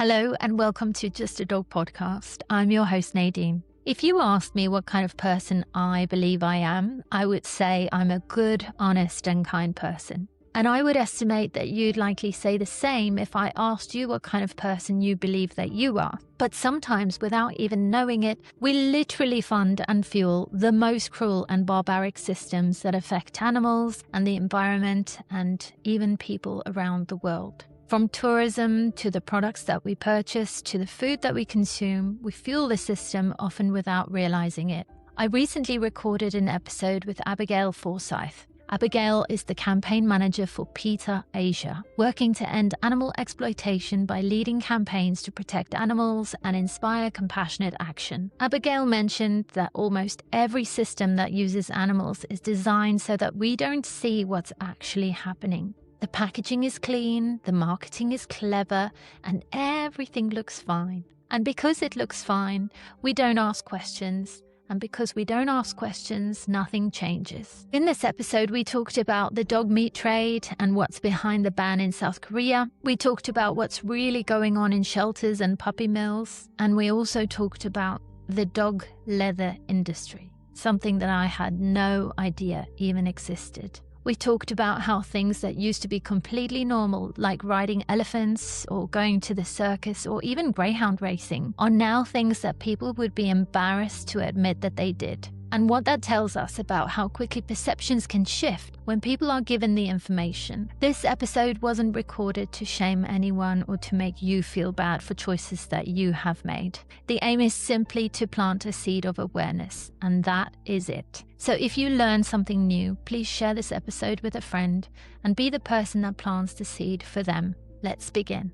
Hello and welcome to Just a Dog podcast. I'm your host Nadine. If you asked me what kind of person I believe I am, I would say I'm a good, honest and kind person. And I would estimate that you'd likely say the same if I asked you what kind of person you believe that you are. But sometimes, without even knowing it, we literally fund and fuel the most cruel and barbaric systems that affect animals and the environment and even people around the world. From tourism to the products that we purchase to the food that we consume, we fuel the system often without realizing it. I recently recorded an episode with Abigail Forsyth. Abigail is the campaign manager for PETA Asia, working to end animal exploitation by leading campaigns to protect animals and inspire compassionate action. Abigail mentioned that almost every system that uses animals is designed so that we don't see what's actually happening. The packaging is clean, the marketing is clever, and everything looks fine. And because it looks fine, we don't ask questions. And because we don't ask questions, nothing changes. In this episode, we talked about the dog meat trade and what's behind the ban in South Korea. We talked about what's really going on in shelters and puppy mills. And we also talked about the dog leather industry, something that I had no idea even existed. We talked about how things that used to be completely normal, like riding elephants or going to the circus or even greyhound racing, are now things that people would be embarrassed to admit that they did. And what that tells us about how quickly perceptions can shift when people are given the information. This episode wasn't recorded to shame anyone or to make you feel bad for choices that you have made. The aim is simply to plant a seed of awareness, and that is it. So if you learn something new, please share this episode with a friend and be the person that plants the seed for them. Let's begin.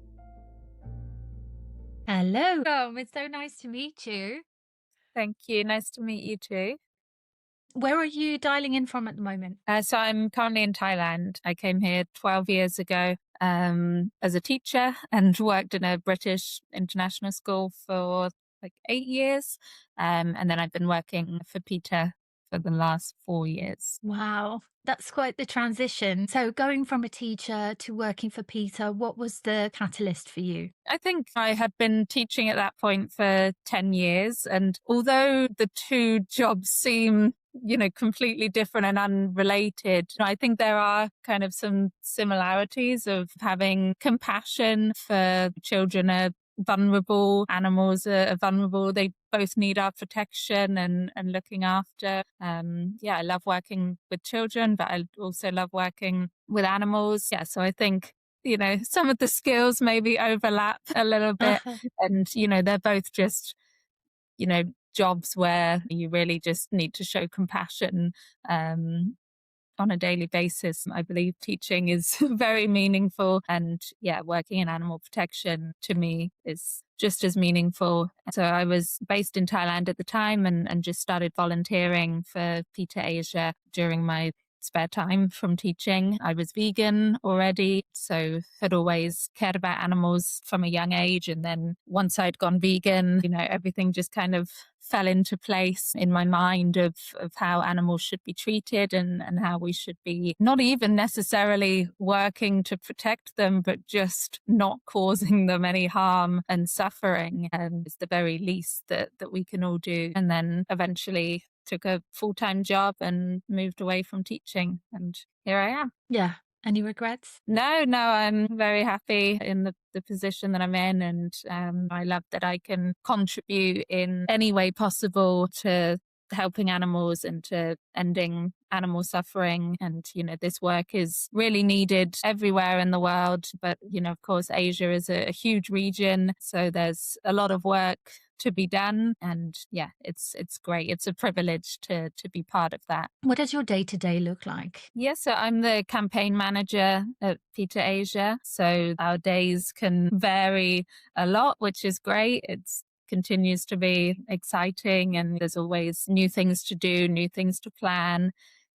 Hello. It's so nice to meet you. Thank you. Nice to meet you too. Where are you dialing in from at the moment? So I'm currently in Thailand. I came here 12 years ago as a teacher and worked in a British international school for like 8 years. And then I've been working for PETA for the last 4 years. Wow, that's quite the transition. So going from a teacher to working for PETA, what was the catalyst for you? I think I had been teaching at that point for 10 years. And although the two jobs seem completely different and unrelated, I think there are kind of some similarities of having compassion for children are vulnerable, animals are vulnerable. They both need our protection and looking after. I love working with children, but I also love working with animals. Yeah, so I think some of the skills maybe overlap a little bit. And, they're both just, jobs where you really just need to show compassion on a daily basis. I believe teaching is very meaningful. And working in animal protection to me is just as meaningful. So I was based in Thailand at the time and just started volunteering for PETA Asia during my spare time from teaching. I was vegan already, so had always cared about animals from a young age. And then once I'd gone vegan, everything just kind of fell into place in my mind of how animals should be treated and how we should be not even necessarily working to protect them, but just not causing them any harm and suffering. And it's the very least that we can all do. And then eventually took a full-time job and moved away from teaching. And here I am. Yeah. Any regrets? No, I'm very happy in the position that I'm in. And I love that I can contribute in any way possible to helping animals and to ending animal suffering. And, this work is really needed everywhere in the world. But, of course, Asia is a huge region. So there's a lot of work to be done. And it's great. It's a privilege to be part of that. What does your day-to-day look like? Yes, so I'm the campaign manager at PETA Asia. So our days can vary a lot, which is great. It's continues to be exciting and there's always new things to do, new things to plan.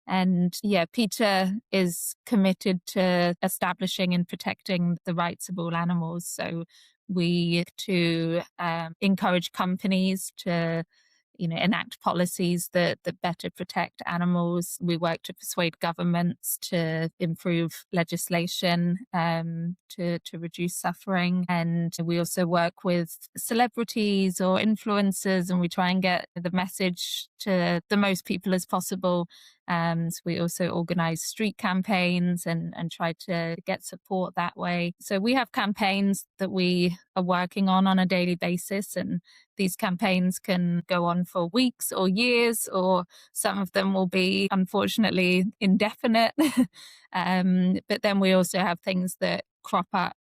And PETA is committed to establishing and protecting the rights of all animals. So we to encourage companies to enact policies that better protect animals. We work to persuade governments to improve legislation to reduce suffering. And we also work with celebrities or influencers, and we try and get the message to the most people as possible. So we also organize street campaigns and try to get support that way. So we have campaigns that we are working on a daily basis, and these campaigns can go on for weeks or years, or some of them will be unfortunately indefinite. But then we also have things that crop up,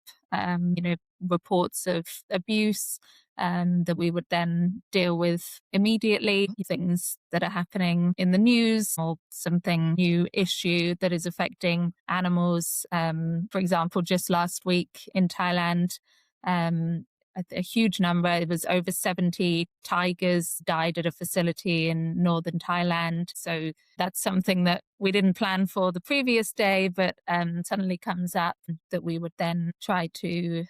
reports of abuse that we would then deal with immediately, things that are happening in the news or something new issue that is affecting animals. For example, just last week in Thailand, a huge number, it was over 70 tigers died at a facility in northern Thailand. So that's something that we didn't plan for the previous day, but suddenly comes up, that we would then try to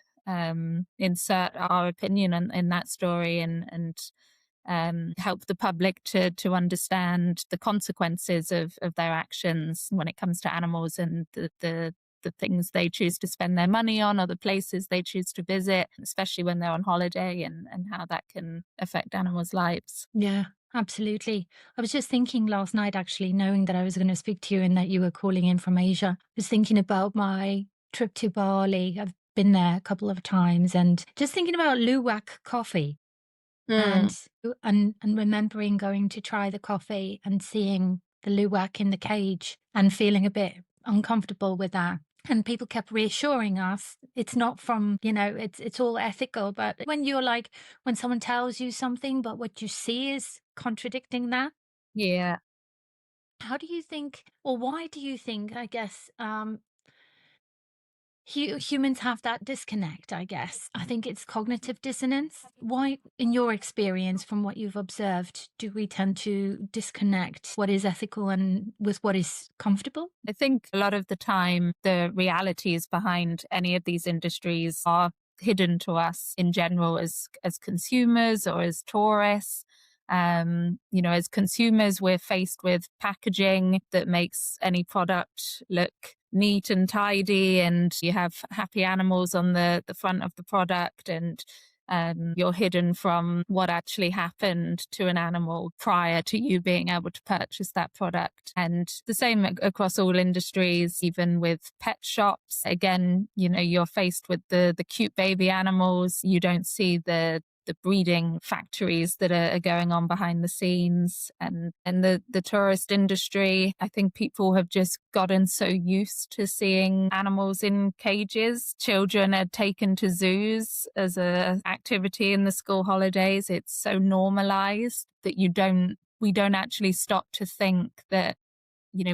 insert our opinion in that story and help the public to understand the consequences of their actions when it comes to animals, and the things they choose to spend their money on, or the places they choose to visit, especially when they're on holiday, and how that can affect animals' lives. Yeah, absolutely. I was just thinking last night, actually, knowing that I was going to speak to you and that you were calling in from Asia, I was thinking about my trip to Bali. I've been there a couple of times, and just thinking about luwak coffee, Mm. and and remembering going to try the coffee and seeing the luwak in the cage and feeling a bit uncomfortable with that. And people kept reassuring us it's not from, it's all ethical. But when you're like, when someone tells you something, but what you see is contradicting that, Yeah. how do you think, or why do you think, I guess, humans have that disconnect, I guess. I think it's cognitive dissonance. Why, in your experience, from what you've observed, do we tend to disconnect what is ethical and with what is comfortable? I think a lot of the time, the realities behind any of these industries are hidden to us in general as consumers or as tourists. As consumers, we're faced with packaging that makes any product look neat and tidy, and you have happy animals on the front of the product, and you're hidden from what actually happened to an animal prior to you being able to purchase that product. And the same across all industries, even with pet shops. Again, you're faced with the cute baby animals. You don't see the breeding factories that are going on behind the scenes. And the tourist industry, I think people have just gotten so used to seeing animals in cages. Children are taken to zoos as a activity in the school holidays. It's so normalized that we don't actually stop to think that,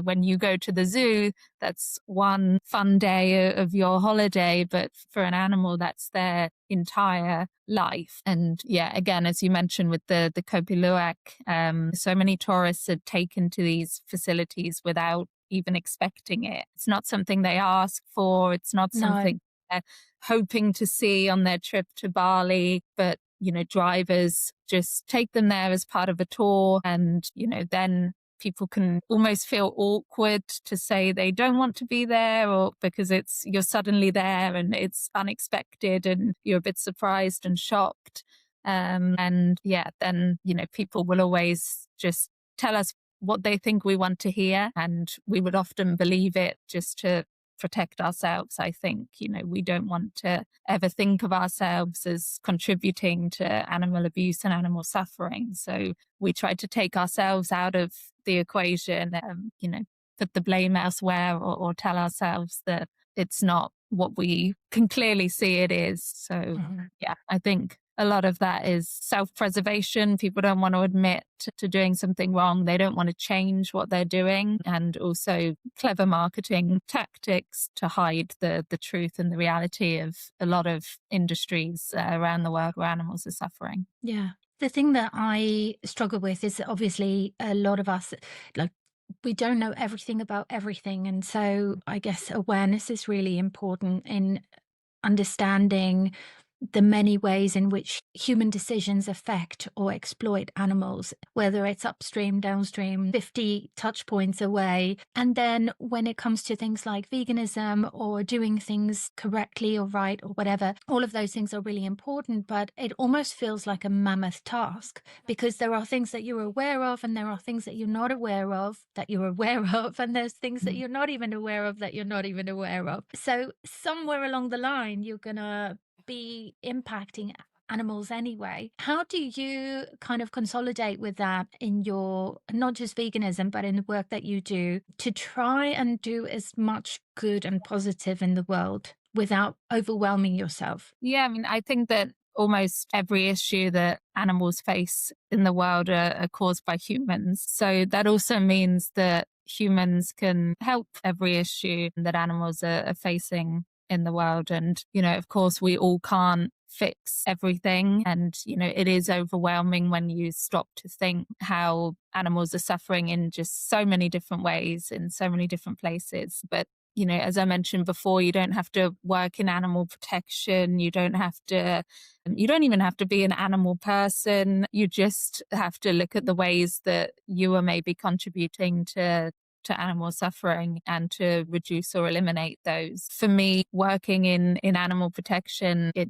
when you go to the zoo, that's one fun day of your holiday, but for an animal, that's their entire life. And yeah, again, as you mentioned with the Kopi Luwak, so many tourists are taken to these facilities without even expecting it. It's not something they ask for. It's not No. something they're hoping to see on their trip to Bali, but drivers just take them there as part of a tour, and then people can almost feel awkward to say they don't want to be there, or because you're suddenly there and it's unexpected and you're a bit surprised and shocked. And yeah, then, people will always just tell us what they think we want to hear, and we would often believe it just to protect ourselves. I think, we don't want to ever think of ourselves as contributing to animal abuse and animal suffering. So we try to take ourselves out of the equation, put the blame elsewhere, or tell ourselves that it's not what we can clearly see it is. So yeah, I think a lot of that is self-preservation. People don't want to admit to doing something wrong. They don't want to change what they're doing, and also clever marketing tactics to hide the truth and the reality of a lot of industries around the world where animals are suffering. Yeah. The thing that I struggle with is that obviously a lot of us, like, we don't know everything about everything. And so I guess awareness is really important in understanding the many ways in which human decisions affect or exploit animals, whether it's upstream, downstream, 50 touch points away. And then when it comes to things like veganism or doing things correctly or right or whatever, all of those things are really important, but it almost feels like a mammoth task because there are things that you're aware of and there are things that you're not aware of that you're aware of, and there's things that you're not even aware of that you're not even aware of. So somewhere along the line, you're going to be impacting animals anyway. How do you kind of consolidate with that in your, not just veganism, but in the work that you do to try and do as much good and positive in the world without overwhelming yourself? Yeah, I mean, I think that almost every issue that animals face in the world are caused by humans. So that also means that humans can help every issue that animals are facing in the world. And, of course, we all can't fix everything. And, it is overwhelming when you stop to think how animals are suffering in just so many different ways in so many different places. But as I mentioned before, you don't have to work in animal protection. You don't even have to be an animal person. You just have to look at the ways that you are maybe contributing to animal suffering and to reduce or eliminate those. For me, working in animal protection, it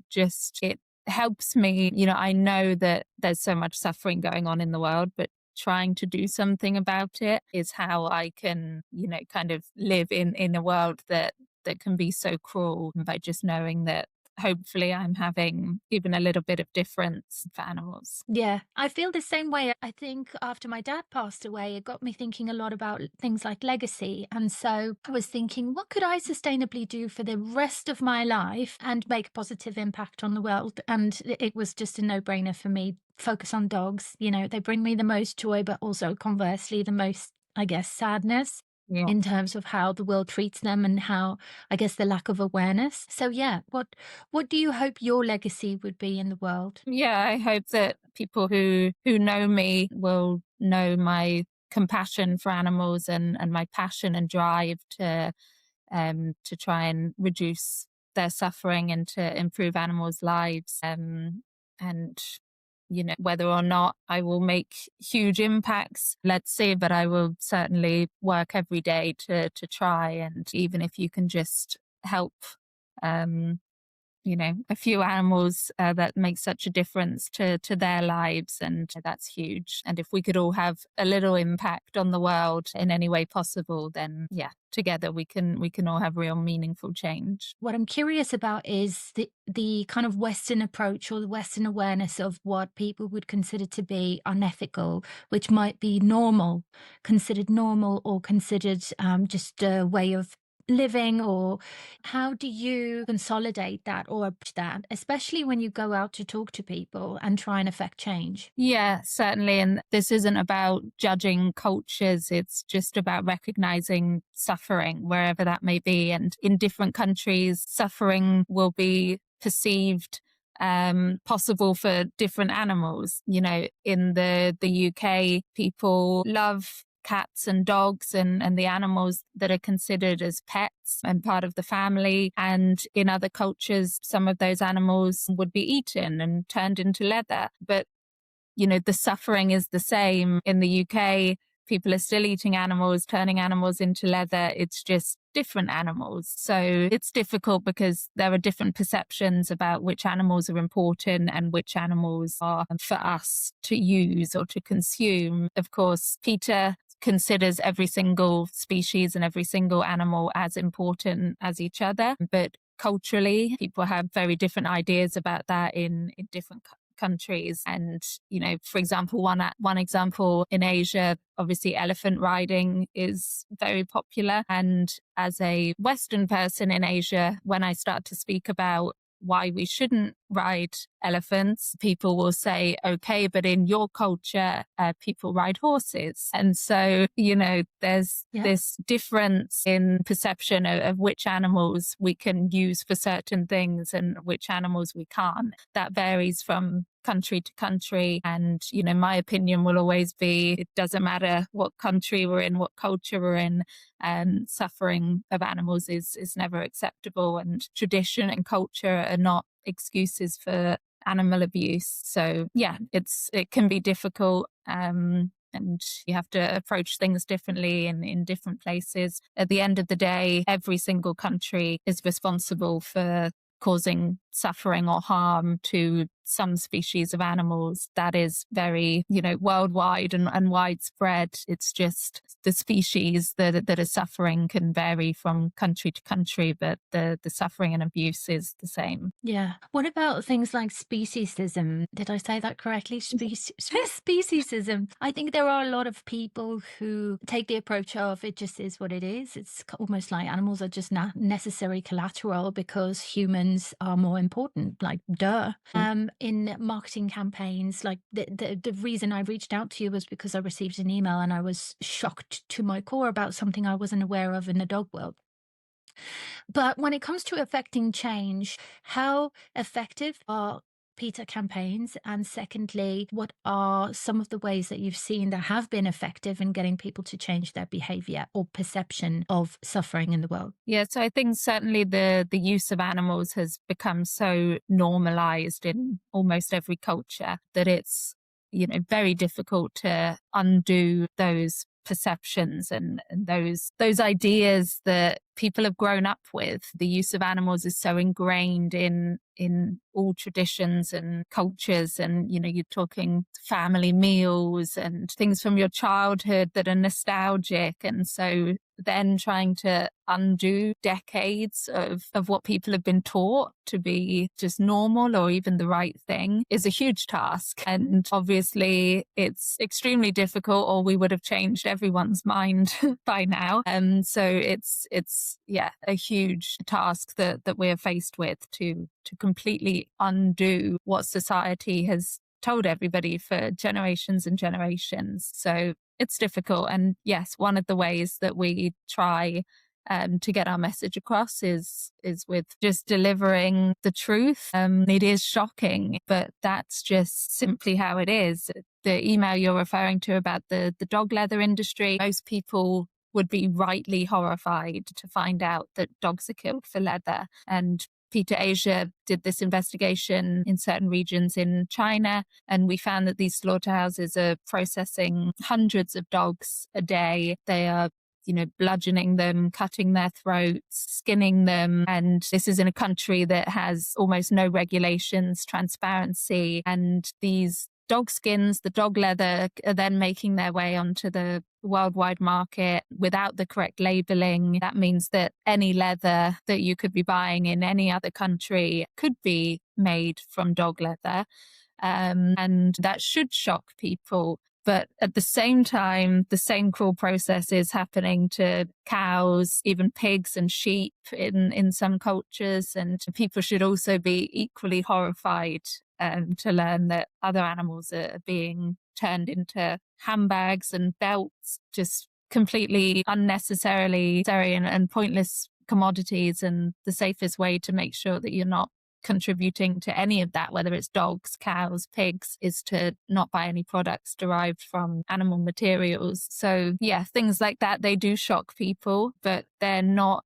helps me. I know that there's so much suffering going on in the world, but trying to do something about it is how I can, kind of live in a world that can be so cruel, by just knowing that hopefully I'm having even a little bit of difference for animals. Yeah, I feel the same way. I think after my dad passed away, it got me thinking a lot about things like legacy. And so I was thinking, what could I sustainably do for the rest of my life and make a positive impact on the world? And it was just a no-brainer for me. Focus on dogs. They bring me the most joy, but also conversely, the most, I guess, sadness Yeah. in terms of how the world treats them and how, I guess, the lack of awareness. So yeah, what do you hope your legacy would be in the world? Yeah, I hope that people who know me will know my compassion for animals and my passion and drive to try and reduce their suffering and to improve animals' lives. And whether or not I will make huge impacts, let's see, but I will certainly work every day to try. And even if you can just help, um, a few animals, that make such a difference to their lives, and that's huge. And if we could all have a little impact on the world in any way possible, then yeah, together we can all have real meaningful change. What I'm curious about is the kind of Western approach or the Western awareness of what people would consider to be unethical, which might be considered normal, or considered just a way of living. Or how do you consolidate that or approach that, especially when you go out to talk to people and try and affect change? Yeah, certainly. And this isn't about judging cultures. It's just about recognizing suffering wherever that may be. And in different countries, suffering will be perceived possible for different animals. In the UK, people love cats and dogs and the animals that are considered as pets and part of the family. And in other cultures, some of those animals would be eaten and turned into leather. But the suffering is the same. In the UK, people are still eating animals, turning animals into leather. It's just different animals. So it's difficult because there are different perceptions about which animals are important and which animals are for us to use or to consume. Of course, PETA considers every single species and every single animal as important as each other. But culturally, people have very different ideas about that in different countries. And, for example, one example in Asia, obviously elephant riding is very popular. And as a Western person in Asia, when I start to speak about why we shouldn't ride elephants, people will say, okay, but in your culture, people ride horses. And so, there's this difference in perception of which animals we can use for certain things and which animals we can't. That varies from country to country. And, my opinion will always be, it doesn't matter what country we're in, what culture we're in, suffering of animals is never acceptable. And tradition and culture are not excuses for animal abuse. So yeah, it can be difficult. And you have to approach things differently in different places. At the end of the day, every single country is responsible for causing suffering or harm to some species of animals. That is very, worldwide and widespread. It's just the species that are suffering can vary from country to country, but the suffering and abuse is the same. Yeah. What about things like speciesism? Did I say that correctly? Speciesism. I think there are a lot of people who take the approach of it just is what it is. It's almost like animals are just not necessary collateral because humans are more important, like duh. In marketing campaigns, like the reason I reached out to you was because I received an email and I was shocked to my core about something I wasn't aware of in the dog world. But when it comes to affecting change, how effective are PETA campaigns? And secondly, what are some of the ways that you've seen that have been effective in getting people to change their behavior or perception of suffering in the world? Yeah, so I think certainly the use of animals has become so normalized in almost every culture that it's, very difficult to undo those perceptions and those ideas that people have grown up with. The use of animals is so ingrained in all traditions and cultures, and you're talking family meals and things from your childhood that are nostalgic, and so then trying to undo decades of what people have been taught to be just normal or even the right thing is a huge task. And obviously it's extremely difficult, or we would have changed everyone's mind by now. And so it's a huge task that we're faced with to completely undo what society has told everybody for generations and generations. So it's difficult. And yes, one of the ways that we try to get our message across is with just delivering the truth. It is shocking, but that's just simply how it is. The email you're referring to about the dog leather industry, most people would be rightly horrified to find out that dogs are killed for leather. And PETA Asia did this investigation in certain regions in China, and we found that these slaughterhouses are processing hundreds of dogs a day. They are bludgeoning them, cutting their throats, skinning them. And this is in a country that has almost no regulations, transparency, and these dog skins, the dog leather, are then making their way onto the worldwide market without the correct labeling. That means that any leather that you could be buying in any other country could be made from dog leather. And that should shock people. But at the same time, the same cruel process is happening to cows, even pigs and sheep in some cultures. And people should also be equally horrified to learn that other animals are being turned into handbags and belts, just completely unnecessarily and pointless commodities. And the safest way to make sure that you're not contributing to any of that, whether it's dogs, cows, pigs, is to not buy any products derived from animal materials. So yeah, things like that, they do shock people, but they're not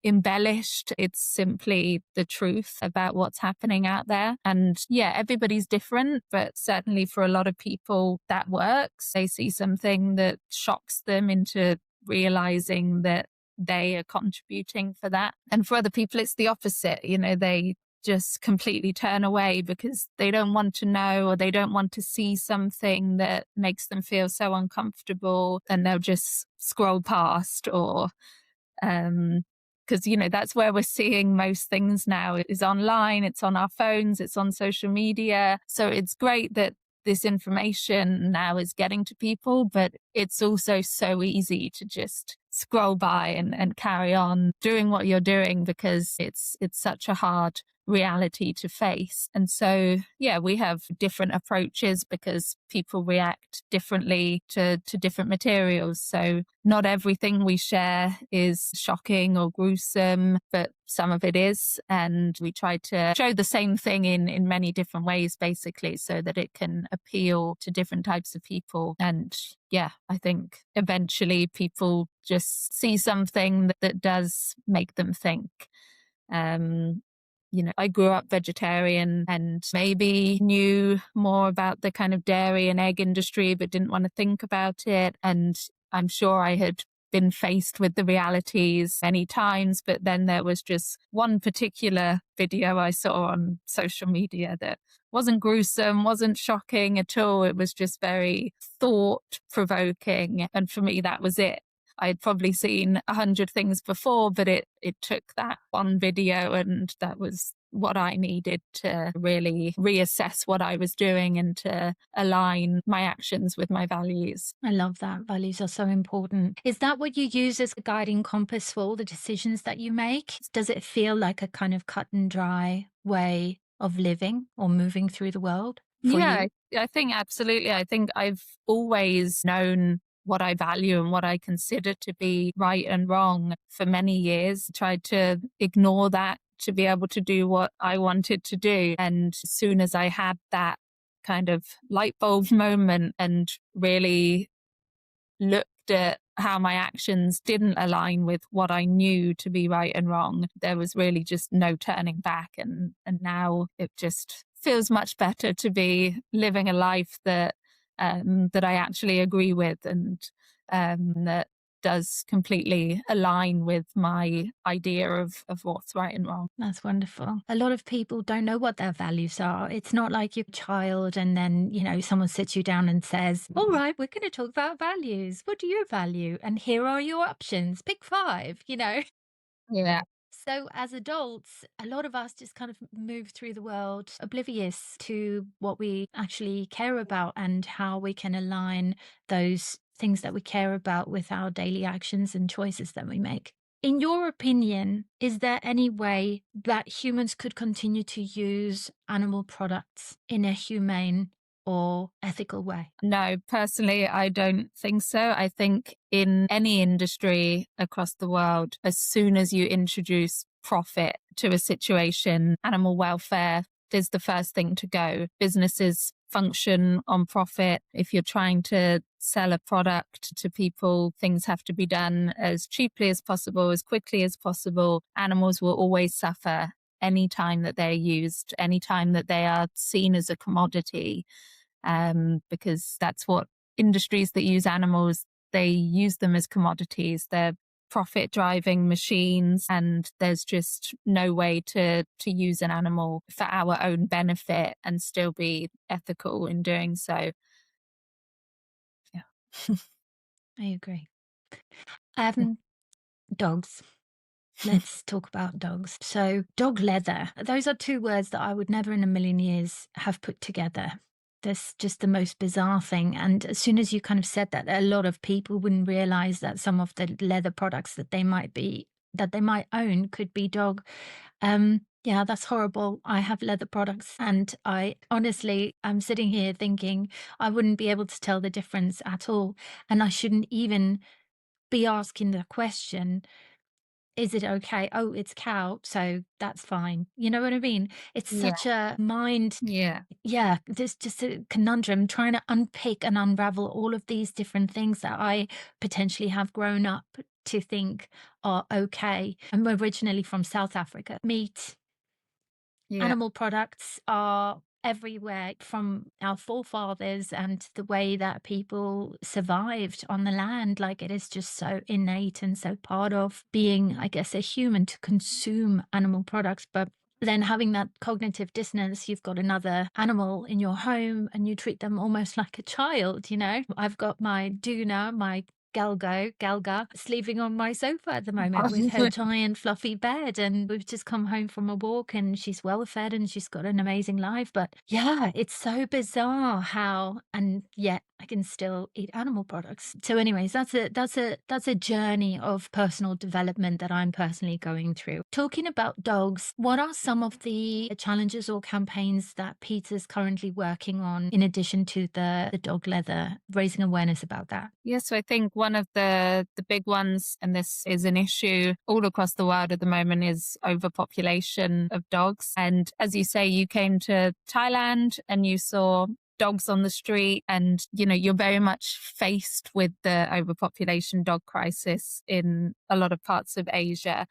embellished. It's simply the truth about what's happening out there. And yeah, everybody's different, but certainly for a lot of people that works. They see something that shocks them into realizing that they are contributing for that. And for other people, it's the opposite. They just completely turn away because they don't want to know, or they don't want to see something that makes them feel so uncomfortable, and they'll just scroll past. Or because that's where we're seeing most things now, is online, it's on our phones, it's on social media. So it's great that this information now is getting to people, but it's also so easy to just scroll by and carry on doing what you're doing, because it's such a hard reality to face. And so yeah, we have different approaches because people react differently to different materials. So not everything we share is shocking or gruesome, but some of it is. And we try to show the same thing in many different ways, basically, so that it can appeal to different types of people. And yeah, I think eventually people just see something that does make them think. I grew up vegetarian and maybe knew more about the kind of dairy and egg industry, but didn't want to think about it. And I'm sure I had been faced with the realities many times, but then there was just one particular video I saw on social media that wasn't gruesome, wasn't shocking at all. It was just very thought provoking. And for me, that was it. I'd probably seen 100 things before, but it took that one video, and that was what I needed to really reassess what I was doing and to align my actions with my values. I love that. Values are so important. Is that what you use as a guiding compass for all the decisions that you make? Does it feel like a kind of cut and dry way of living or moving through the world for Yeah, you? I think absolutely. I think I've always known what I value and what I consider to be right and wrong for many years. Tried to ignore that to be able to do what I wanted to do. And as soon as I had that kind of light bulb moment and really looked at how my actions didn't align with what I knew to be right and wrong, there was really just no turning back. And now it just feels much better to be living a life that that I actually agree with, and that does completely align with my idea of what's right and wrong. That's wonderful. A lot of people don't know what their values are. It's not like you're a child and then, someone sits you down and says, all right, we're going to talk about values. What do you value? And here are your options. Pick five. Yeah. So, as adults, a lot of us just kind of move through the world oblivious to what we actually care about and how we can align those things that we care about with our daily actions and choices that we make. In your opinion, is there any way that humans could continue to use animal products in a humane or ethical way? No, personally, I don't think so. I think in any industry across the world, as soon as you introduce profit to a situation, animal welfare is the first thing to go. Businesses function on profit. If you're trying to sell a product to people, things have to be done as cheaply as possible, as quickly as possible. Animals will always suffer any time that they're used, any time that they are seen as a commodity, because that's what industries that use animals, they use them as commodities. They're profit driving machines, and there's just no way to use an animal for our own benefit and still be ethical in doing so. Yeah. I agree. Dogs. Let's talk about dogs. So, dog leather. Those are two words that I would never in a million years have put together. That's just the most bizarre thing. And as soon as you kind of said that, a lot of people wouldn't realize that some of the leather products that they might own could be dog. Yeah, that's horrible. I have leather products, and I'm sitting here thinking I wouldn't be able to tell the difference at all. And I shouldn't even be asking the question, is it okay? Oh, it's cow, so that's fine. You know what I mean? It's Yeah. such a mind, Yeah. yeah, there's just a conundrum trying to unpick and unravel all of these different things that I potentially have grown up to think are okay. I'm originally from South Africa. Meat, Yeah. animal products are everywhere from our forefathers and the way that people survived on the land. Like, it is just so innate and so part of being, I guess, a human to consume animal products. But then having that cognitive dissonance, you've got another animal in your home and you treat them almost like a child. I've got my Duna, my Galga, sleeping on my sofa at the moment with her giant fluffy bed. And we've just come home from a walk and she's well fed and she's got an amazing life. But yeah, it's so bizarre how, and yet I can still eat animal products. So anyways, that's a journey of personal development that I'm personally going through. Talking about dogs, what are some of the challenges or campaigns that PETA's currently working on in addition to the dog leather, raising awareness about that? Yes, so I think one of the big ones, and this is an issue all across the world at the moment, is overpopulation of dogs. And as you say, you came to Thailand and you saw dogs on the street, and you're very much faced with the overpopulation dog crisis in a lot of parts of Asia.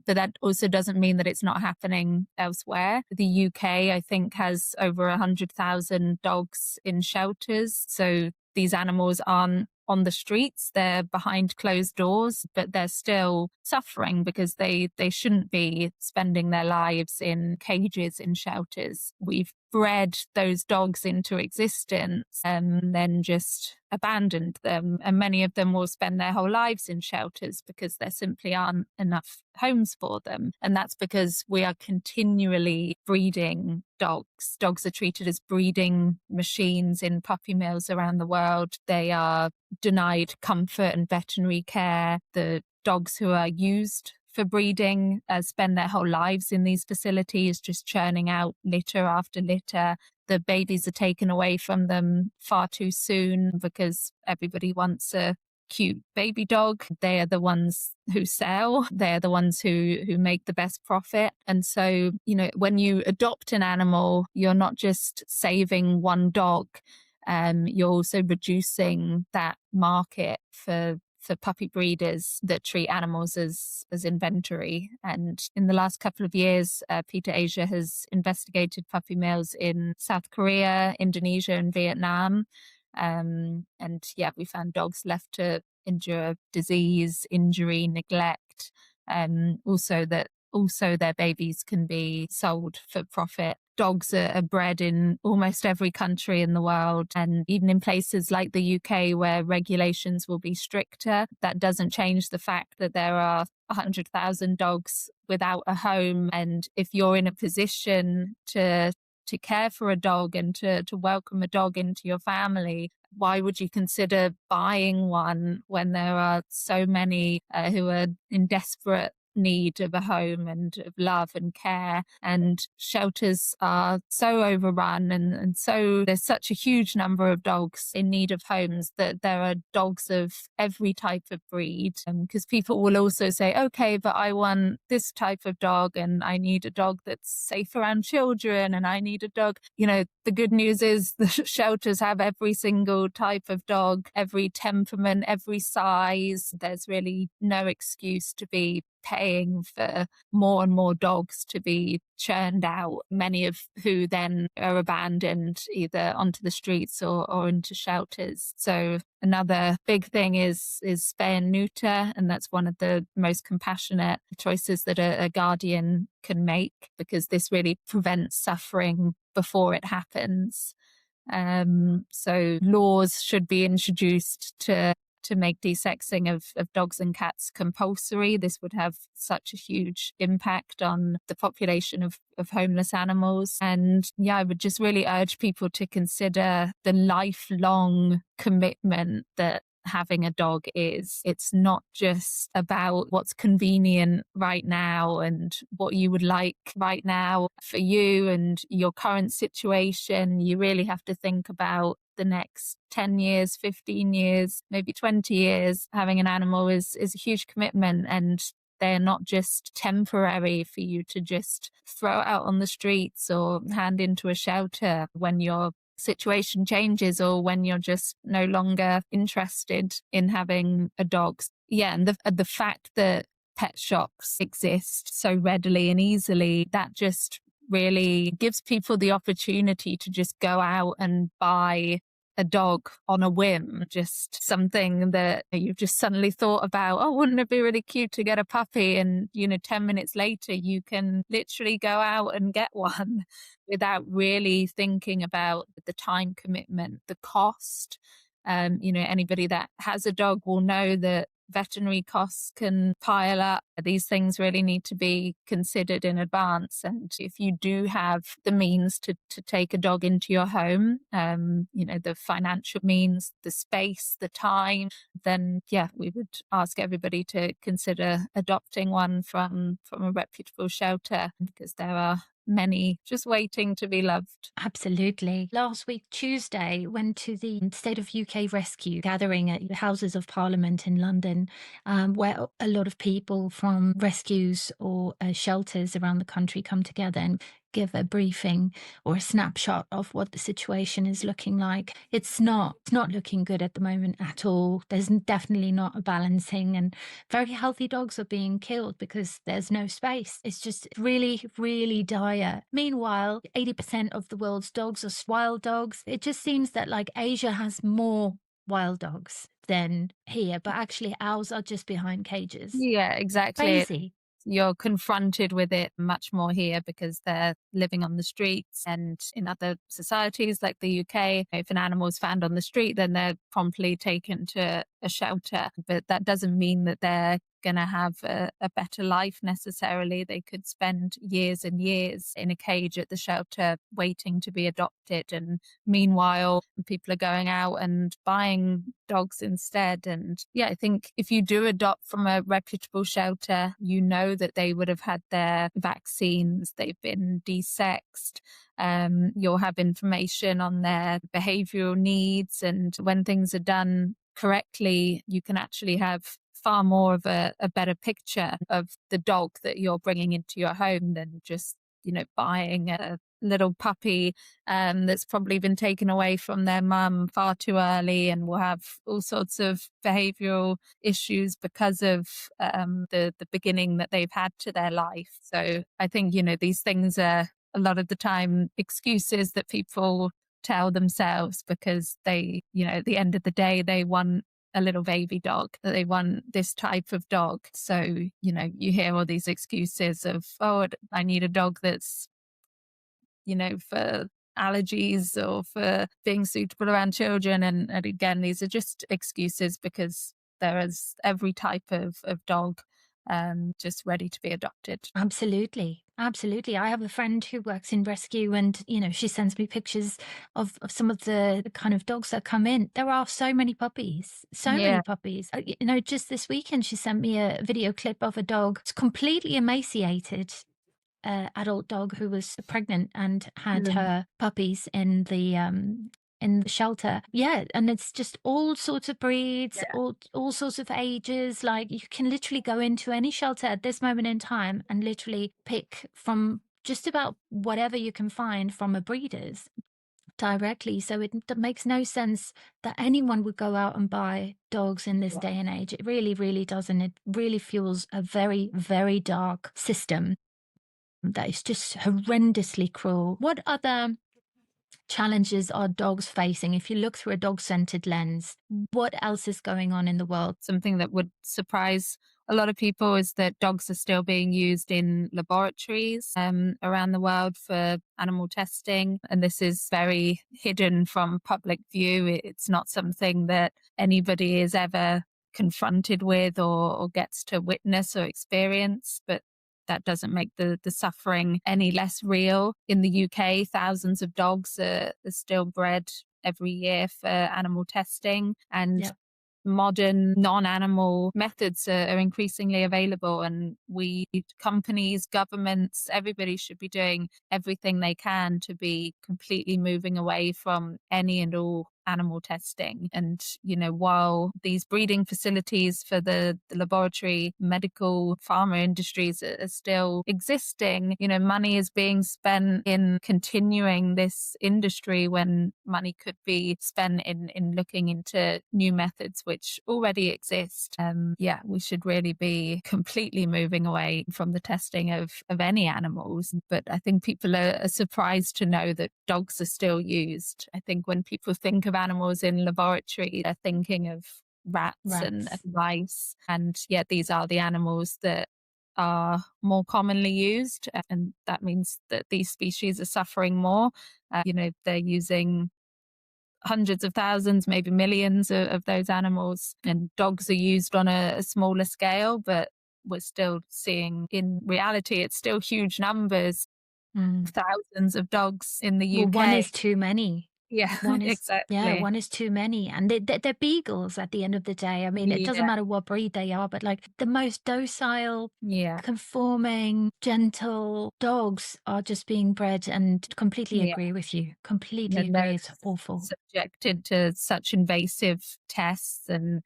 But that also doesn't mean that it's not happening elsewhere. The UK, I think, has over 100,000 dogs in shelters. So these animals aren't on the streets, they're behind closed doors, but they're still suffering because they shouldn't be spending their lives in cages in shelters. We've bred those dogs into existence and then just abandoned them. And many of them will spend their whole lives in shelters because there simply aren't enough homes for them. And that's because we are continually breeding dogs. Dogs are treated as breeding machines in puppy mills around the world. They are denied comfort and veterinary care. The dogs who are used for breeding spend their whole lives in these facilities, just churning out litter after litter. The babies are taken away from them far too soon because everybody wants a cute baby dog. They are the ones who sell. They're the ones who make the best profit. And so, when you adopt an animal, you're not just saving one dog, you're also reducing that market for puppy breeders that treat animals as inventory. And in the last couple of years, PETA Asia has investigated puppy mills in South Korea, Indonesia, and Vietnam. We found dogs left to endure disease, injury, neglect, also their babies can be sold for profit. Dogs are bred in almost every country in the world, and even in places like the UK where regulations will be stricter, that doesn't change the fact that there are 100,000 dogs without a home. And if you're in a position to care for a dog and to welcome a dog into your family, why would you consider buying one when there are so many who are in desperate need of a home and of love and care? And shelters are so overrun, and so there's such a huge number of dogs in need of homes that there are dogs of every type of breed. Because people will also say, okay, but I want this type of dog and I need a dog that's safe around children and I need a dog. The good news is the shelters have every single type of dog, every temperament, every size. There's really no excuse to be paying for more and more dogs to be churned out, many of who then are abandoned either onto the streets or into shelters. So another big thing is spay and neuter, and that's one of the most compassionate choices that a guardian can make, because this really prevents suffering before it happens. So laws should be introduced to make desexing of dogs and cats compulsory. This would have such a huge impact on the population of homeless animals. And I would just really urge people to consider the lifelong commitment that having a dog is. It's not just about what's convenient right now and what you would like right now for you and your current situation. You really have to think about the next 10 years, 15 years, maybe 20 years. Having an animal is a huge commitment, and they're not just temporary for you to just throw out on the streets or hand into a shelter when your situation changes or when you're just no longer interested in having a dog. And the fact that pet shops exist so readily and easily, that just really gives people the opportunity to just go out and buy a dog on a whim, just something that you've just suddenly thought about. Oh, wouldn't it be really cute to get a puppy? And 10 minutes later you can literally go out and get one without really thinking about the time commitment, the cost. Anybody that has a dog will know that veterinary costs can pile up. These things really need to be considered in advance. And if you do have the means to take a dog into your home, the financial means, the space, the time, then we would ask everybody to consider adopting one from a reputable shelter, because there are many just waiting to be loved. Absolutely. Last week, Tuesday, went to the State of UK Rescue gathering at the Houses of Parliament in London, where a lot of people from rescues or shelters around the country come together. And give a briefing or a snapshot of what the situation is looking like. It's not looking good at the moment at all. There's definitely not a balancing, and very healthy dogs are being killed because there's no space. It's just really, really dire. Meanwhile, 80% of the world's dogs are wild dogs. It just seems that like Asia has more wild dogs than here, but actually ours are just behind cages. Yeah, exactly. Crazy. You're confronted with it much more here because they're living on the streets, and in other societies like the UK, if an animal is found on the street, then they're promptly taken to a shelter. But that doesn't mean that they're going to have a better life necessarily. They could spend years and years in a cage at the shelter waiting to be adopted. And meanwhile, people are going out and buying dogs instead. And yeah, I think if you do adopt from a reputable shelter, you know that they would have had their vaccines, they've been desexed. You'll have information on their behavioral needs. And when things are done correctly, you can actually have far more of a better picture of the dog that you're bringing into your home than just, buying a little puppy that's probably been taken away from their mum far too early and will have all sorts of behavioral issues because of the beginning that they've had to their life. So I think, these things are a lot of the time excuses that people tell themselves because they, at the end of the day, they want a little baby dog, that they want this type of dog. So, you hear all these excuses of, oh, I need a dog that's, for allergies or for being suitable around children. And again, these are just excuses because there is every type of dog just ready to be adopted. Absolutely. Absolutely. I have a friend who works in rescue and, she sends me pictures of some of the kind of dogs that come in. There are so many puppies, so Yeah. many puppies. Just this weekend, she sent me a video clip of a dog. It's completely emaciated adult dog who was pregnant and had Mm. her puppies in the shelter. Yeah, and it's just all sorts of breeds, Yeah. all sorts of ages. Like you can literally go into any shelter at this moment in time and literally pick from just about whatever you can find from a breeder's directly. So it makes no sense that anyone would go out and buy dogs in this Yeah. day and age. It really, really doesn't. It really fuels a very, very dark system that is just horrendously cruel. What other challenges are dogs facing? If you look through a dog centered lens, what else is going on in the world? Something that would surprise a lot of people is that dogs are still being used in laboratories around the world for animal testing. And this is very hidden from public view. It's not something that anybody is ever confronted with or gets to witness or experience. But that doesn't make the suffering any less real. In the UK, thousands of dogs are still bred every year for animal testing. And Yeah. modern non-animal methods are increasingly available, and companies, governments, everybody should be doing everything they can to be completely moving away from any and all animal testing. And while these breeding facilities for the laboratory medical pharma industries are still existing, money is being spent in continuing this industry when money could be spent in looking into new methods which already exist. We should really be completely moving away from the testing of any animals. But I think people are surprised to know that dogs are still used. I think when people think of animals in laboratory, they're thinking of rats and Rats. mice. And yet these are the animals that are more commonly used. And that means that these species are suffering more. They're using hundreds of thousands, maybe millions of those animals. And dogs are used on a smaller scale, but we're still seeing, in reality, it's still huge numbers, Mm. thousands of dogs in the Well, one UK. is too many. Yeah, Yeah, exactly. one is too many. And they're beagles at the end of the day. I mean, it doesn't Yeah, matter what breed they are, but like the most docile, yeah, conforming, gentle dogs are just being bred, and completely yeah. agree with you. Completely And they're agree. It's awful. subjected to such invasive tests and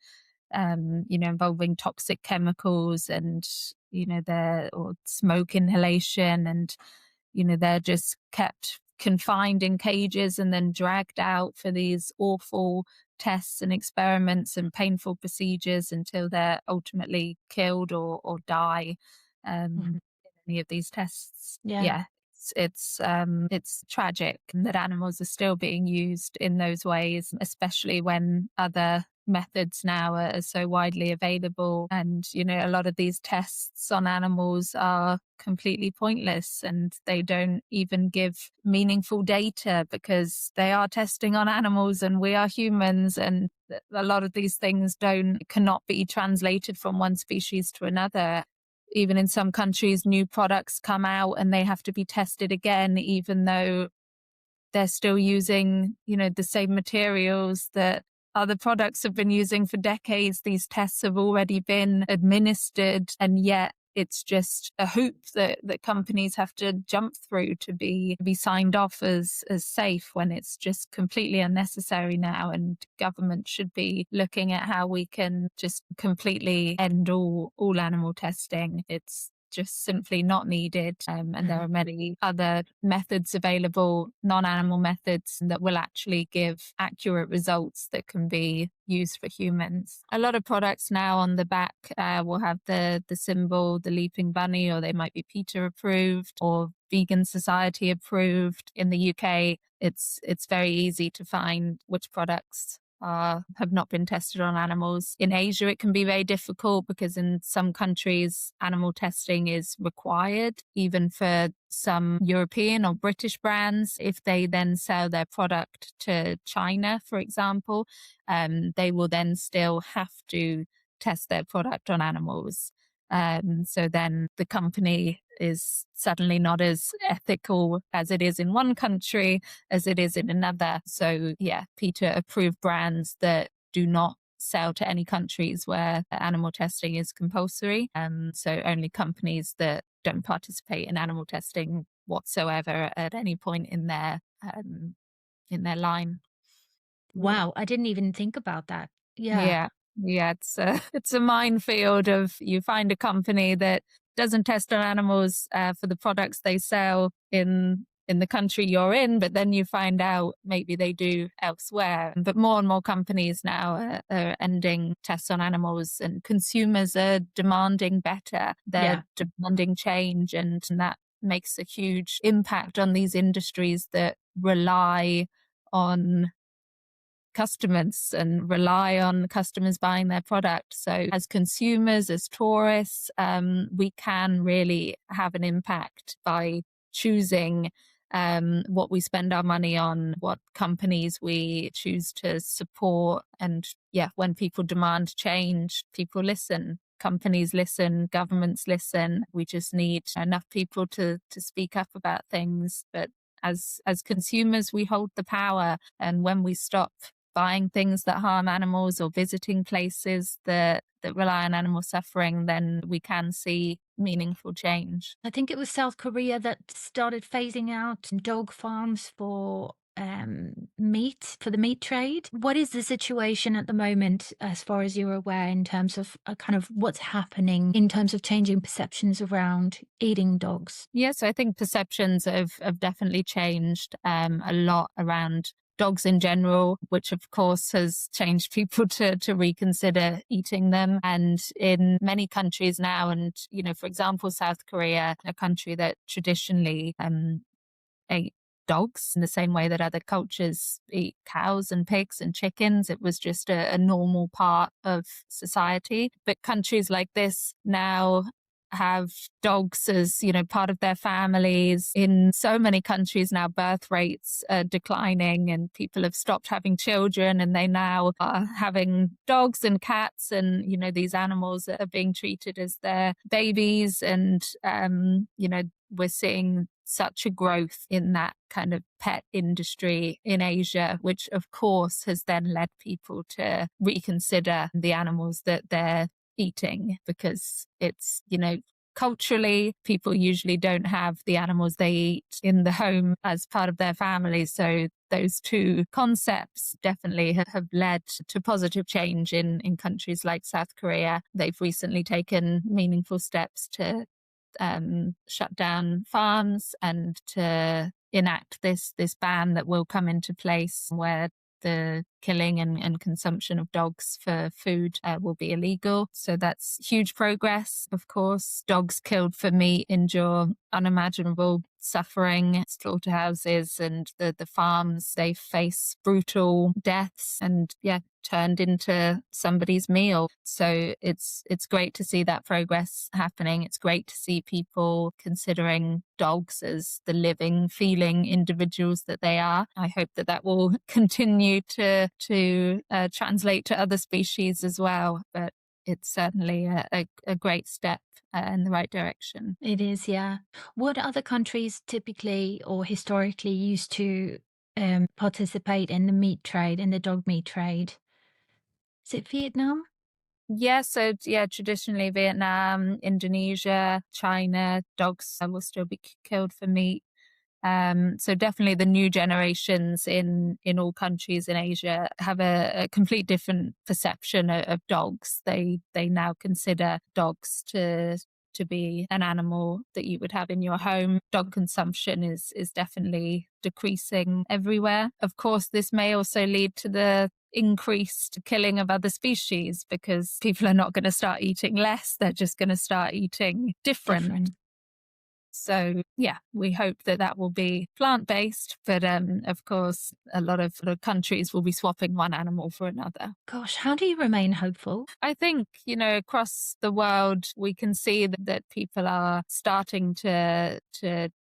involving toxic chemicals and, or smoke inhalation and, they're just kept confined in cages and then dragged out for these awful tests and experiments and painful procedures until they're ultimately killed or die in any of these tests. Yeah. It's tragic that animals are still being used in those ways, especially when other methods now are so widely available. And, a lot of these tests on animals are completely pointless and they don't even give meaningful data because they are testing on animals and we are humans. And a lot of these things cannot be translated from one species to another. Even in some countries, new products come out and they have to be tested again, even though they're still using, the same materials that other products have been using for decades. These tests have already been administered, and yet it's just a hoop that companies have to jump through to be signed off as safe, when it's just completely unnecessary now. And government should be looking at how we can just completely end all animal testing. It's just simply not needed. And there are many other methods available, non-animal methods, that will actually give accurate results that can be used for humans. A lot of products now on the back will have the symbol, the leaping bunny, or they might be PETA approved or Vegan Society approved. In the UK, it's very easy to find which products have not been tested on animals. In Asia, it can be very difficult because in some countries, animal testing is required, even for some European or British brands. If they then sell their product to China, for example, they will then still have to test their product on animals. So then the company is suddenly not as ethical as it is in one country as it is in another. So PETA approved brands that do not sell to any countries where animal testing is compulsory. So only companies that don't participate in animal testing whatsoever at any point in their line. Wow, I didn't even think about that. Yeah. Yeah. Yeah, it's a minefield of, you find a company that doesn't test on animals for the products they sell in the country you're in, but then you find out maybe they do elsewhere. But more and more companies now are ending tests on animals, and consumers are demanding better. They're demanding change, and that makes a huge impact on these industries that rely on customers and rely on customers buying their product. So as consumers, as tourists, we can really have an impact by choosing what we spend our money on, what companies we choose to support. And when people demand change, people listen. Companies listen, governments listen. We just need enough people to speak up about things. But as consumers, we hold the power. And when we stop buying things that harm animals or visiting places that rely on animal suffering, then we can see meaningful change. I think it was South Korea that started phasing out dog farms for meat, for the meat trade. What is the situation at the moment, as far as you're aware, in terms of kind of what's happening in terms of changing perceptions around eating dogs? Yes, I think perceptions have definitely changed a lot around dogs in general, which of course has changed people to reconsider eating them. And in many countries now, and, for example, South Korea, a country that traditionally ate dogs in the same way that other cultures eat cows and pigs and chickens. It was just a normal part of society. But countries like this now have dogs as, part of their families. In so many countries now, birth rates are declining and people have stopped having children, and they now are having dogs and cats, and, these animals that are being treated as their babies. And, we're seeing such a growth in that kind of pet industry in Asia, which of course has then led people to reconsider the animals that they're eating, because it's, culturally, people usually don't have the animals they eat in the home as part of their family. So those two concepts definitely have led to positive change in countries like South Korea. They've recently taken meaningful steps to shut down farms and to enact this ban that will come into place where the killing and consumption of dogs for food will be illegal. So that's huge progress. Of course, dogs killed for meat endure unimaginable suffering. Slaughterhouses and the farms, they face brutal deaths and turned into somebody's meal. So it's great to see that progress happening. It's great to see people considering dogs as the living, feeling individuals that they are. I hope that will continue to translate to other species as well. But it's certainly a great step in the right direction. It is, yeah. What other countries typically or historically used to participate in the meat trade, in the dog meat trade? Is it Vietnam? Yeah, so traditionally Vietnam, Indonesia, China, dogs will still be killed for meat. So definitely the new generations in all countries in Asia have a complete different perception of dogs. They now consider dogs to be an animal that you would have in your home. Dog consumption is definitely decreasing everywhere. Of course, this may also lead to the increased killing of other species because people are not going to start eating less. They're just going to start eating different. So we hope that will be plant-based, but of course, a lot of countries will be swapping one animal for another. Gosh, how do you remain hopeful? I think, across the world, we can see that people are starting to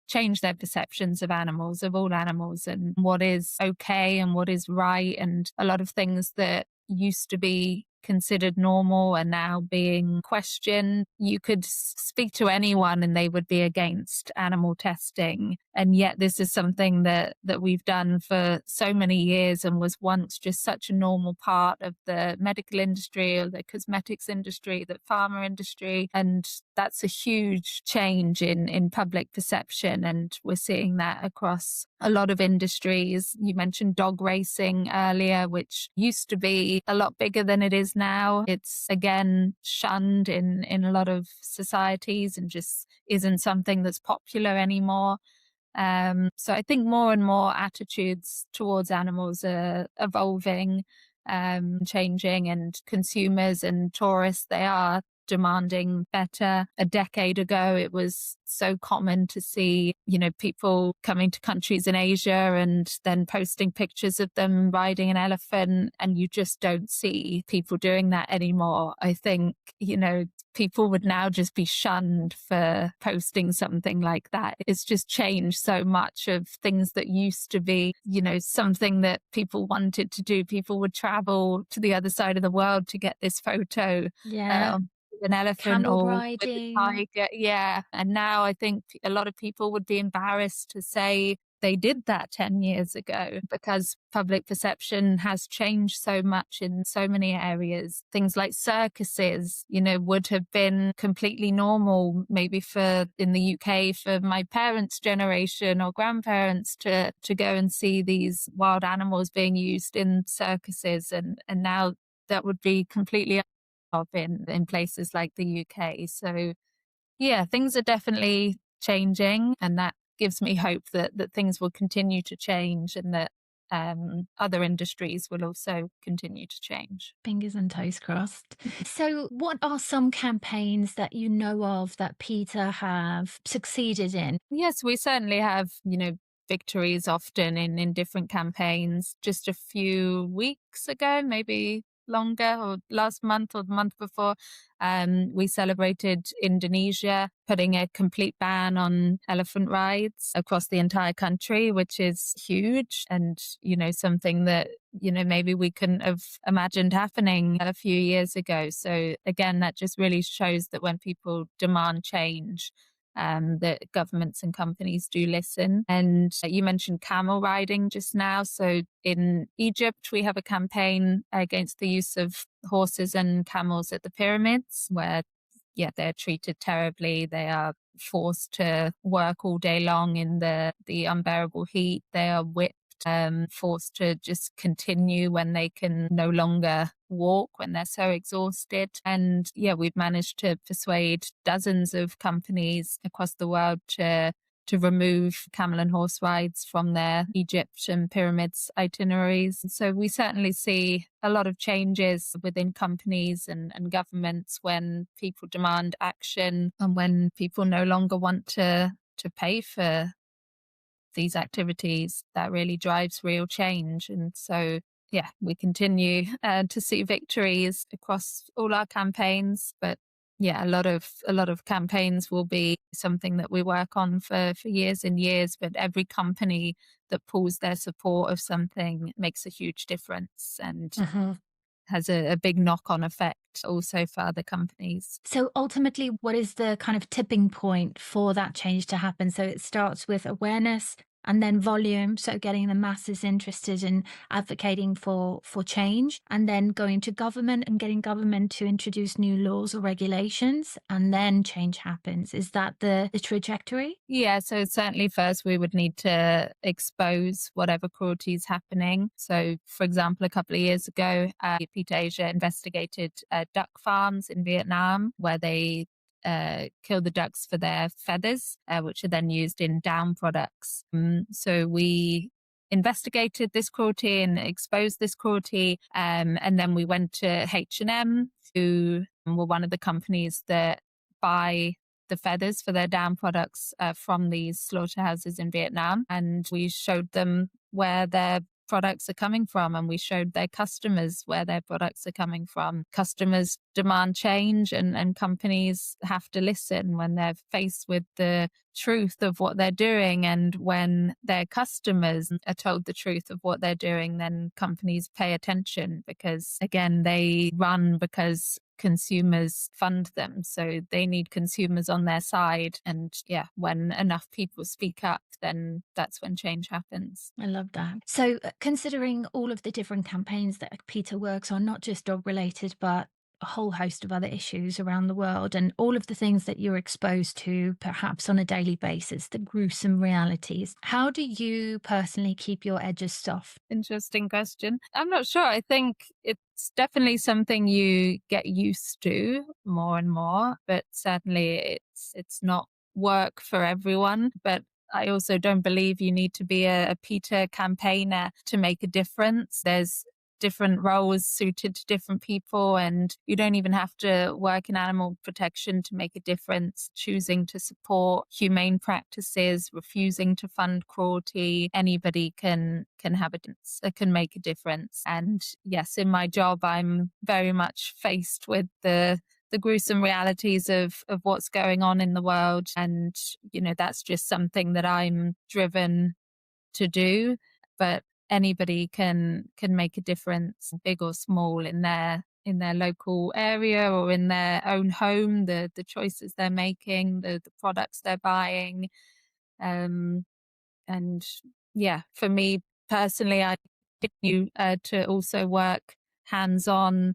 change their perceptions of animals, of all animals, and what is okay and what is right. And a lot of things that used to be considered normal are now being questioned. You could speak to anyone and they would be against animal testing. And yet this is something that we've done for so many years and was once just such a normal part of the medical industry or the cosmetics industry, the pharma industry. And that's a huge change in public perception. And we're seeing that across a lot of industries. You mentioned dog racing earlier, which used to be a lot bigger than it is now. It's again shunned in a lot of societies and just isn't something that's popular anymore. So I think more and more attitudes towards animals are evolving, changing, and consumers and tourists, they are demanding better. A decade ago, it was so common to see, people coming to countries in Asia and then posting pictures of them riding an elephant, and you just don't see people doing that anymore. I think, people would now just be shunned for posting something like that. It's just changed so much of things that used to be, something that people wanted to do. People would travel to the other side of the world to get this photo. Yeah. An elephant Camel or riding. a tiger. Yeah. And now I think a lot of people would be embarrassed to say they did that 10 years ago because public perception has changed so much in so many areas. Things like circuses, would have been completely normal, maybe in the UK for my parents' generation or grandparents to go and see these wild animals being used in circuses. And now that would be completely in places like the UK. So things are definitely changing, and that gives me hope that things will continue to change and that other industries will also continue to change. Fingers and toes crossed. So what are some campaigns that you know of that PETA have succeeded in? Yes, we certainly have, victories often in different campaigns. Just a few weeks ago, maybe longer, or last month or the month before, we celebrated Indonesia putting a complete ban on elephant rides across the entire country, which is huge and, something that, maybe we couldn't have imagined happening a few years ago. So again, that just really shows that when people demand change, that governments and companies do listen. And you mentioned camel riding just now. So in Egypt, we have a campaign against the use of horses and camels at the pyramids, where they're treated terribly. They are forced to work all day long in the unbearable heat. They are whipped forced to just continue when they can no longer walk, when they're so exhausted. And yeah, we've managed to persuade dozens of companies across the world to remove camel and horse rides from their Egyptian pyramids itineraries. So we certainly see a lot of changes within companies and governments when people demand action and when people no longer want to pay for these activities. That really drives real change. And so yeah, we continue to see victories across all our campaigns, but yeah, a lot of campaigns will be something that we work on for years and years, but every company that pulls their support of something makes a huge difference and has a big knock-on effect also for other companies. So ultimately, what is the kind of tipping point for that change to happen? So it starts with awareness and then volume, so getting the masses interested in advocating for change, and then going to government and getting government to introduce new laws or regulations, and then change happens. Is that the trajectory? Yeah, so certainly first we would need to expose whatever cruelty is happening. So, for example, a couple of years ago, PETA Asia investigated duck farms in Vietnam where they kill the ducks for their feathers, which are then used in down products. So we investigated this cruelty and exposed this cruelty, and then we went to H&M, who were one of the companies that buy the feathers for their down products from these slaughterhouses in Vietnam. And we showed them where their products are coming from, and we showed their customers where their products are coming from. Customers demand change, and companies have to listen when they're faced with the truth of what they're doing. And when their customers are told the truth of what they're doing, then companies pay attention because, again, they run because consumers fund them. So they need consumers on their side. And yeah, when enough people speak up, then that's when change happens. I love that. So, considering all of the different campaigns that PETA works on, not just dog related, but a whole host of other issues around the world, and all of the things that you're exposed to perhaps on a daily basis, the gruesome realities, how do you personally keep your edges soft? Interesting question. I'm not sure. I think it's definitely something you get used to more and more, but certainly it's not work for everyone. But I also don't believe you need to be a PETA campaigner to make a difference. There's different roles suited to different people, and you don't even have to work in animal protection to make a difference. Choosing to support humane practices, refusing to fund cruelty, anybody can have can make a difference. And yes, in my job, I'm very much faced with the gruesome realities of what's going on in the world. And, that's just something that I'm driven to do. But anybody can make a difference, big or small, in their local area or in their own home, the choices they're making, the products they're buying. And yeah, for me personally, I continue to also work hands-on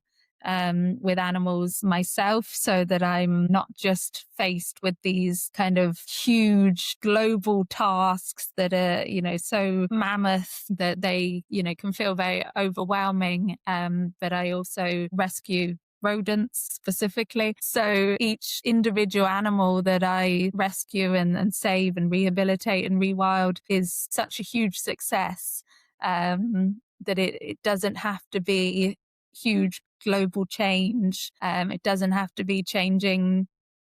with animals myself, so that I'm not just faced with these kind of huge global tasks that are, so mammoth that they, can feel very overwhelming. But I also rescue rodents specifically. So each individual animal that I rescue and save and rehabilitate and rewild is such a huge success, that it doesn't have to be huge global change. It doesn't have to be changing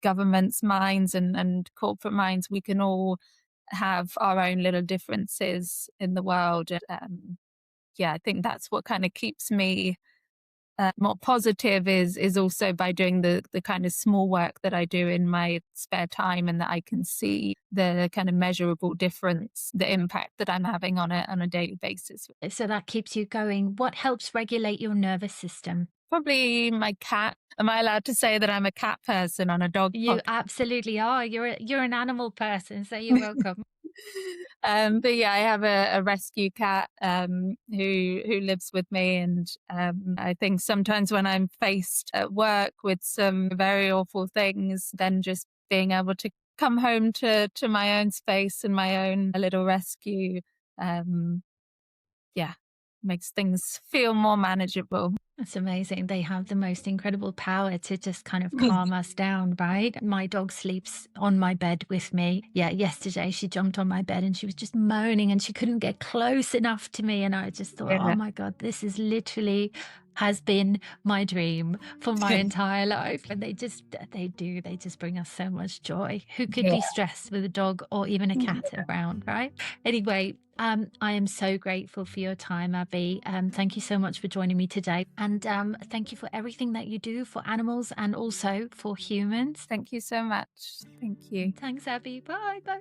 governments' minds and corporate minds. We can all have our own little differences in the world. Yeah, I think that's what kind of keeps me more positive, is also by doing the kind of small work that I do in my spare time, and that I can see the kind of measurable difference, the impact that I'm having on a daily basis. So that keeps you going. What helps regulate your nervous system? Probably my cat. Am I allowed to say that I'm a cat person on a dog You podcast? absolutely are. You're an animal person, so you're welcome. But yeah, I have a rescue cat who lives with me, and I think sometimes when I'm faced at work with some very awful things, then just being able to come home to my own space and my own little rescue, makes things feel more manageable. That's amazing. They have the most incredible power to just kind of calm us down, right? My dog sleeps on my bed with me. Yeah, yesterday she jumped on my bed and she was just moaning and she couldn't get close enough to me. And I just thought, oh Yeah. my God, this is literally has been my dream for my entire life. And they just bring us so much joy. Who could be stressed with a dog or even a cat around, right? Anyway, I am so grateful for your time, Abby. Thank you so much for joining me today. And thank you for everything that you do for animals and also for humans. Thank you so much. Thank you. Thanks, Abby. Bye. Bye.